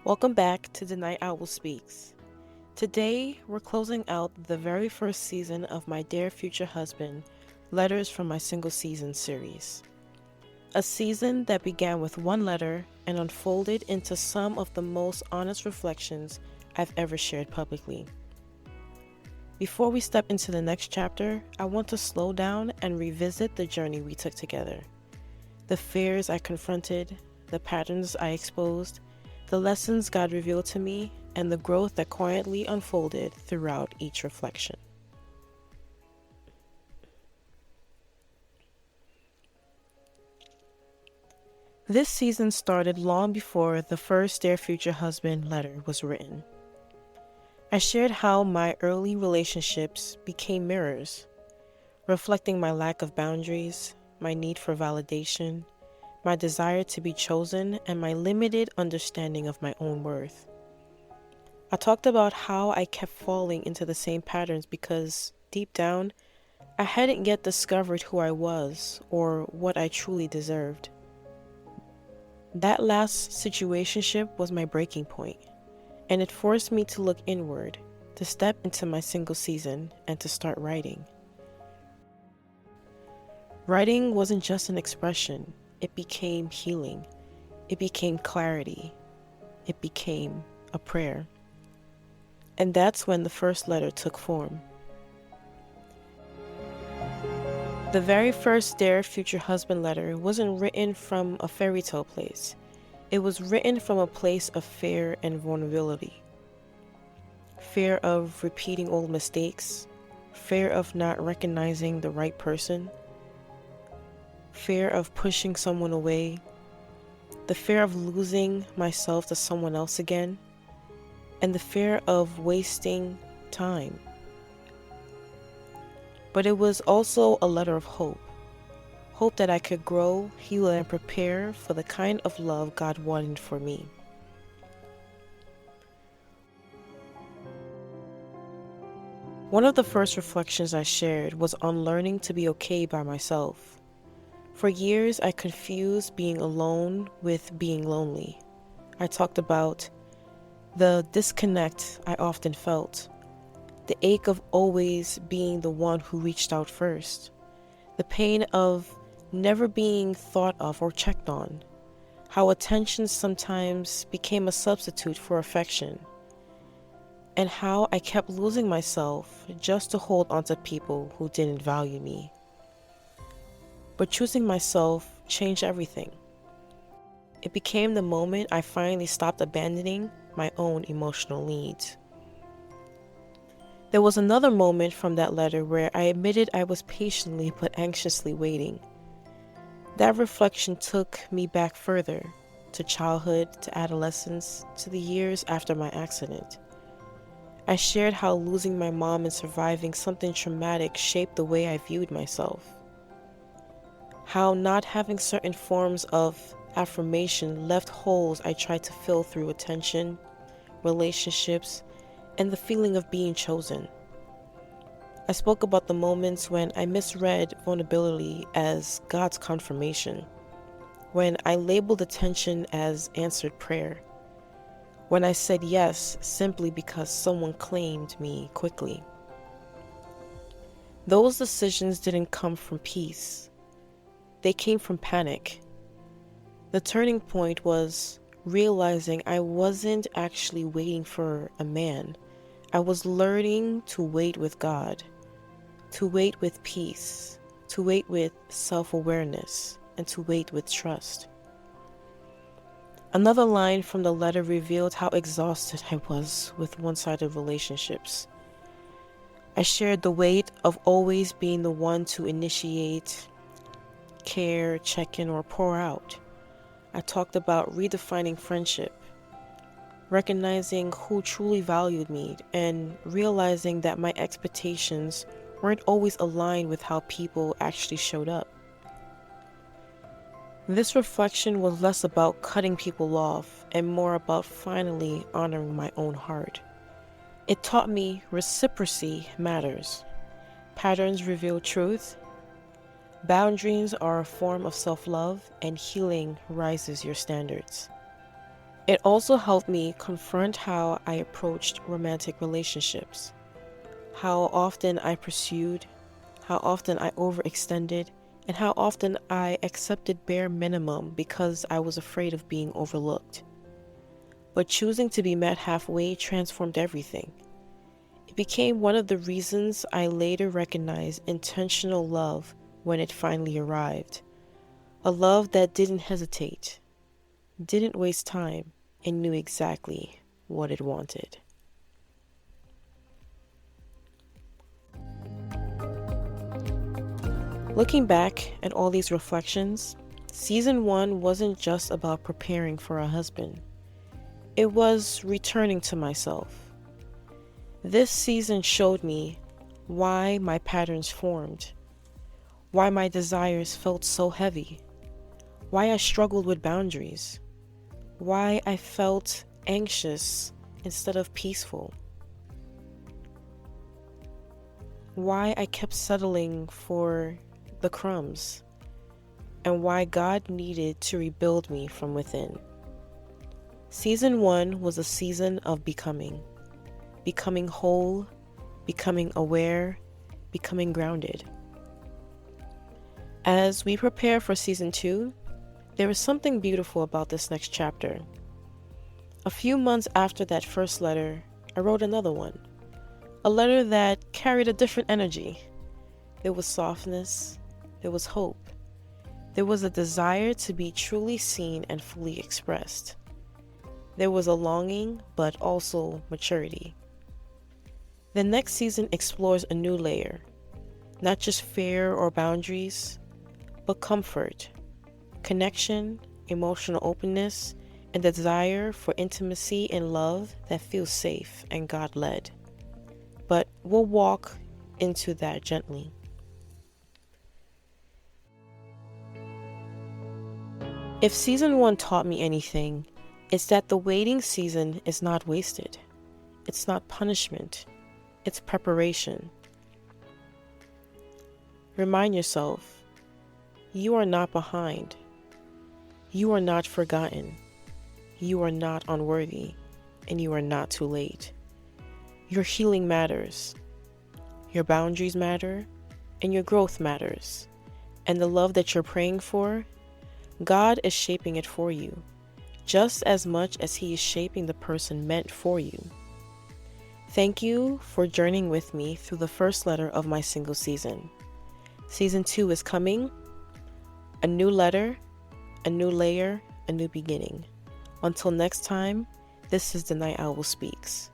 Welcome back to DeNight Owl Speaks. Today, we're closing out the very first season of my dear future husband, Letters from My Single Season series. A season that began with one letter and unfolded into some of the most honest reflections I've ever shared publicly. Before we step into the next chapter, I want to slow down and revisit the journey we took together. The fears I confronted, the patterns I exposed, the lessons God revealed to me, and the growth that quietly unfolded throughout each reflection. This season started long before the first Dear Future Husband letter was written. I shared how my early relationships became mirrors, reflecting my lack of boundaries, my need for validation, my desire to be chosen, and my limited understanding of my own worth. I talked about how I kept falling into the same patterns because, deep down, I hadn't yet discovered who I was or what I truly deserved. That last situationship was my breaking point, and it forced me to look inward, to step into my single season, and to start writing. Writing wasn't just an expression. It became healing. It became clarity. It became a prayer. And that's when the first letter took form. The very first Dear Future Husband letter wasn't written from a fairy tale place. It was written from a place of fear and vulnerability. Fear of repeating old mistakes. Fear of not recognizing the right person. Fear of pushing someone away, the fear of losing myself to someone else again, and the fear of wasting time. But it was also a letter of hope. Hope that I could grow, heal, and prepare for the kind of love God wanted for me. One of the first reflections I shared was on learning to be okay by myself. For years, I confused being alone with being lonely. I talked about the disconnect I often felt, the ache of always being the one who reached out first, the pain of never being thought of or checked on, how attention sometimes became a substitute for affection, and how I kept losing myself just to hold onto people who didn't value me. But choosing myself changed everything. It became the moment I finally stopped abandoning my own emotional needs. There was another moment from that letter where I admitted I was patiently but anxiously waiting. That reflection took me back further, to childhood, to adolescence, to the years after my accident. I shared how losing my mom and surviving something traumatic shaped the way I viewed myself. How not having certain forms of affirmation left holes I tried to fill through attention, relationships, and the feeling of being chosen. I spoke about the moments when I misread vulnerability as God's confirmation, when I labeled attention as answered prayer, when I said yes simply because someone claimed me quickly. Those decisions didn't come from peace. They came from panic. The turning point was realizing I wasn't actually waiting for a man. I was learning to wait with God, to wait with peace, to wait with self-awareness, and to wait with trust. Another line from the letter revealed how exhausted I was with one-sided relationships. I shared the weight of always being the one to initiate, care, check in, or pour out. I talked about redefining friendship, recognizing who truly valued me, and realizing that my expectations weren't always aligned with how people actually showed up. This reflection was less about cutting people off and more about finally honoring my own heart. It taught me reciprocity matters. Patterns reveal truth. Boundaries are a form of self-love, and healing rises your standards. It also helped me confront how I approached romantic relationships, how often I pursued, how often I overextended, and how often I accepted bare minimum because I was afraid of being overlooked. But choosing to be met halfway transformed everything. It became one of the reasons I later recognized intentional love when it finally arrived. A love that didn't hesitate, didn't waste time, and knew exactly what it wanted. Looking back at all these reflections, season 1 wasn't just about preparing for a husband. It was returning to myself. This season showed me why my patterns formed, why my desires felt so heavy, why I struggled with boundaries, why I felt anxious instead of peaceful, why I kept settling for the crumbs, and why God needed to rebuild me from within. Season 1 was a season of becoming whole, becoming aware, becoming grounded. As we prepare for season 2, there is something beautiful about this next chapter. A few months after that first letter, I wrote another one. A letter that carried a different energy. There was softness, there was hope, there was a desire to be truly seen and fully expressed. There was a longing, but also maturity. The next season explores a new layer, not just fear or boundaries, but comfort, connection, emotional openness, and the desire for intimacy and love that feels safe and God-led. But we'll walk into that gently. If season 1 taught me anything, it's that the waiting season is not wasted. It's not punishment. It's preparation. Remind yourself, you are not behind. You are not forgotten. You are not unworthy. And you are not too late. Your healing matters. Your boundaries matter. And your growth matters. And the love that you're praying for, God is shaping it for you, just as much as He is shaping the person meant for you. Thank you for journeying with me through the first letter of my single season. Season 2 is coming. A new letter, a new layer, a new beginning. Until next time, this is DeNight Owl Speaks.